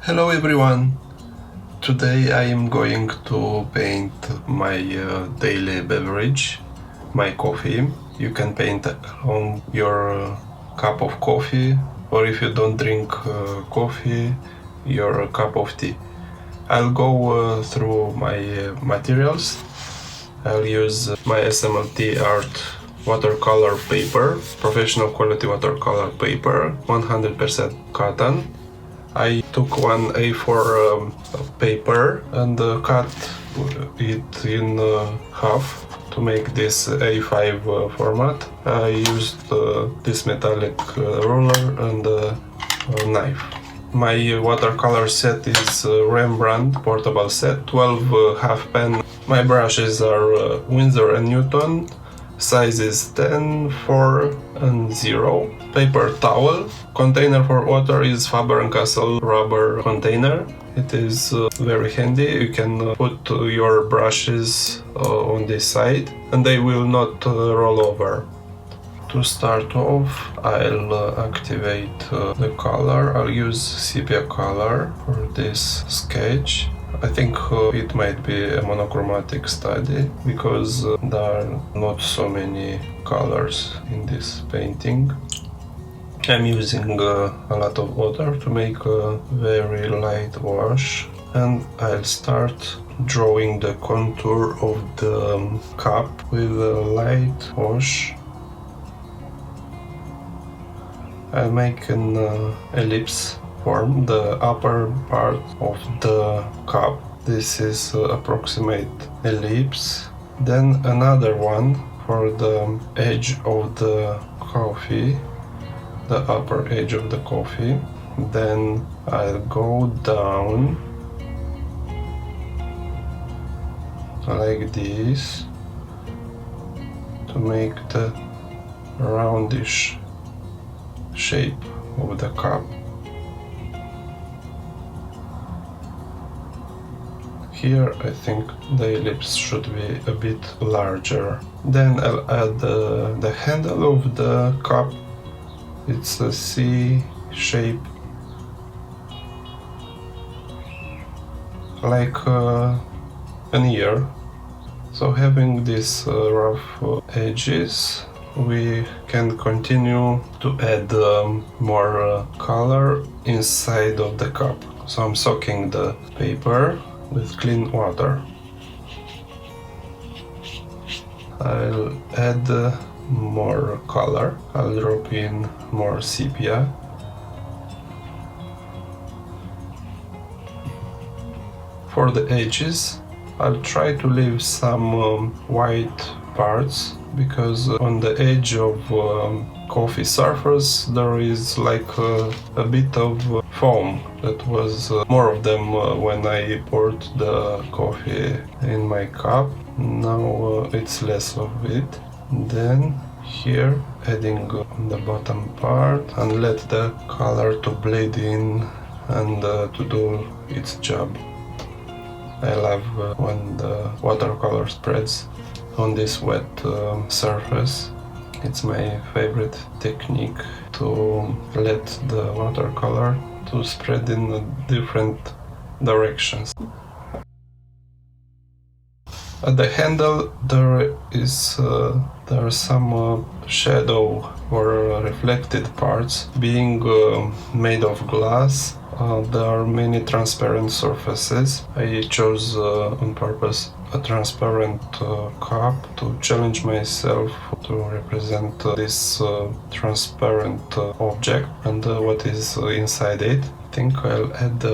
Hello everyone! Today I am going to paint my daily beverage, my coffee. You can paint on your cup of coffee, or if you don't drink coffee, your cup of tea. I'll go through my materials. I'll use my SMLT Art watercolor paper, professional quality watercolor paper, 100% cotton. I took one A4 paper and cut it in half to make this A5 format. I used this metallic ruler and a knife. My watercolor set is Rembrandt portable set, 12 half pen. My brushes are Winsor and Newton. Size is 10, 4 and 0. Paper towel. Container for water is Faber-Castell rubber container. It is very handy. You can put your brushes on this side and they will not roll over. To start off, I'll activate the color. I'll use sepia color for this sketch. I think it might be a monochromatic study because there are not so many colors in this painting. I'm using a lot of water to make a very light wash, and I'll start drawing the contour of the cup with a light wash. I'll make an ellipse form the upper part of the cup. This is approximate ellipse. Then another one for the edge of the coffee, the upper edge of the coffee. Then I'll go down like this to make the roundish shape of the cup. Here I think the ellipse should be a bit larger. Then I'll add the handle of the cup. It's a C shape, like an ear. So having these rough edges, we can continue to add more color inside of the cup. So I'm soaking the paper with clean water. I'll add more color. I'll drop in more sepia. For the edges, I'll try to leave some white parts because on the edge of coffee surface there is like a bit of foam. That was more of them when I poured the coffee in my cup. Now it's less of it. Then here adding on the bottom part and let the color to bleed in and to do its job. I love when the watercolor spreads on this wet surface. It's my favorite technique to let the watercolor to spread in different directions. At the handle there are some shadow or reflected parts. Being made of glass, there are many transparent surfaces. I chose on purpose a transparent cup to challenge myself to represent this transparent object and what is inside it. I think I'll add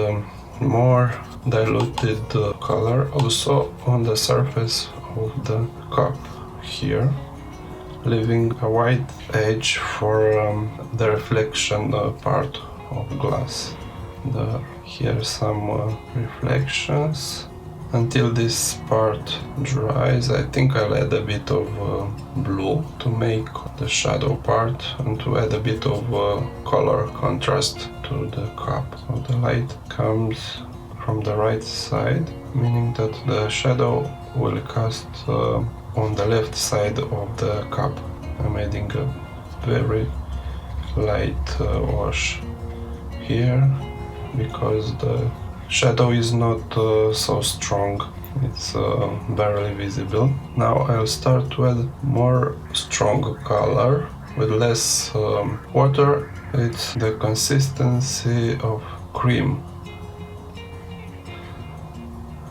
more diluted color also on the surface of the cup here, leaving a white edge for the reflection part of glass. Here some reflections. Until this part dries, I think I'll add a bit of blue to make the shadow part and to add a bit of color contrast to the cup. So the light comes from the right side, meaning that the shadow will cast on the left side of the cup. I'm adding a very light wash here because the shadow is not so strong. It's barely visible. Now I'll start to add more strong color with less water. It's the consistency of cream.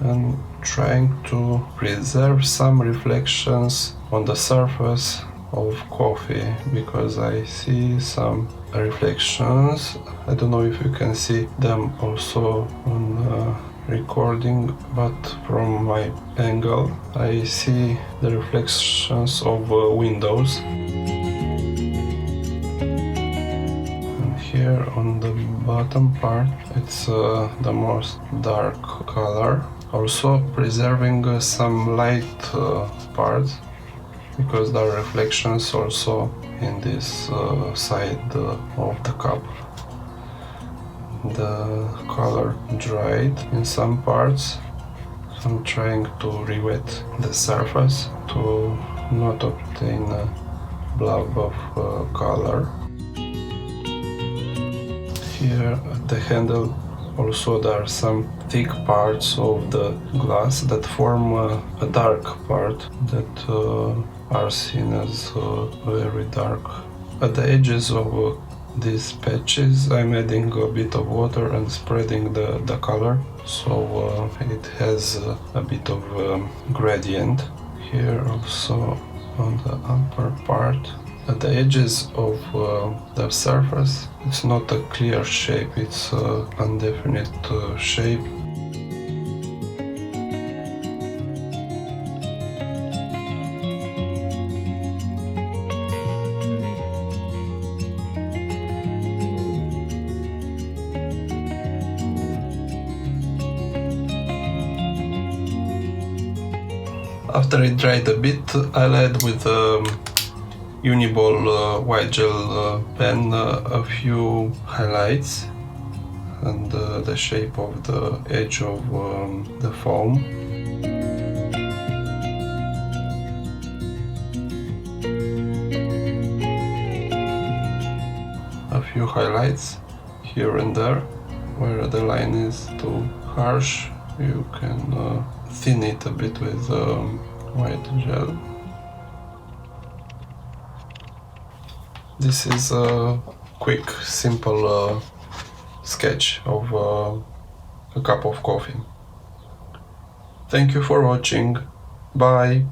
And trying to preserve some reflections on the surface of coffee, because I see some reflections. I don't know if you can see them also on recording, but from my angle I see the reflections of windows. And here on the bottom part it's the most dark color, also preserving some light parts, because there are reflections also in this side of the cup. The color dried in some parts, so I'm trying to re-wet the surface to not obtain a blob of color. Here at the handle also there are some thick parts of the glass that form a dark part that are seen as very dark. At the edges of these patches I'm adding a bit of water and spreading the color, so it has a bit of gradient. Here also on the upper part, at the edges of the surface, it's not a clear shape, it's an indefinite shape. After it dried a bit, I'll add with Uniball white gel pen a few highlights and the shape of the edge of the foam. A few highlights here and there. Where the line is too harsh, you can thin it a bit with white gel. This is a quick, simple sketch of a cup of coffee. Thank you for watching. Bye!